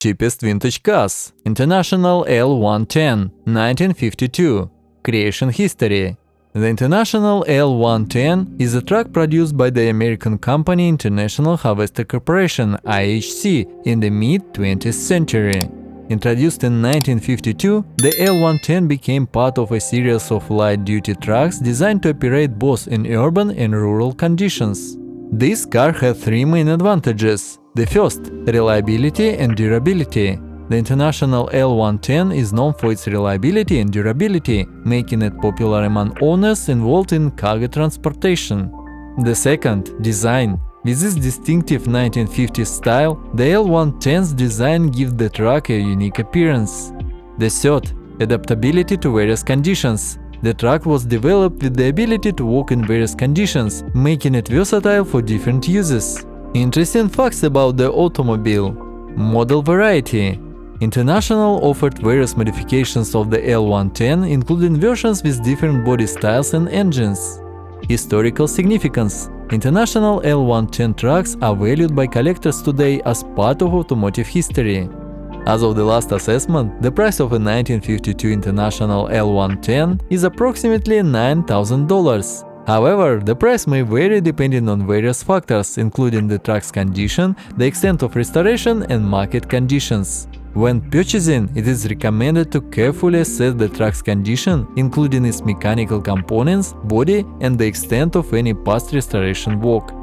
Cheapest vintage cars. International L110, 1952. Creation history. The International L110 is a truck produced by the American company International Harvester Corporation (IHC) in the mid-20th century. Introduced in 1952, the L110 became part of a series of light-duty trucks designed to operate both in urban and rural conditions. This car had three main advantages. The first, reliability and durability. The International L110 is known for its reliability and durability, making it popular among owners involved in cargo transportation. The second, design. With this distinctive 1950s style, the L110's design gives the truck a unique appearance. The third, adaptability to various conditions. The truck was developed with the ability to work in various conditions, making it versatile for different uses. Interesting facts about the automobile. Model variety. International offered various modifications of the L110, including versions with different body styles and engines. Historical significance. International L110 trucks are valued by collectors today as part of automotive history. As of the last assessment, the price of a 1952 International L110 is approximately $9,000. However, the price may vary depending on various factors, including the truck's condition, the extent of restoration, and market conditions. When purchasing, it is recommended to carefully assess the truck's condition, including its mechanical components, body, and the extent of any past restoration work.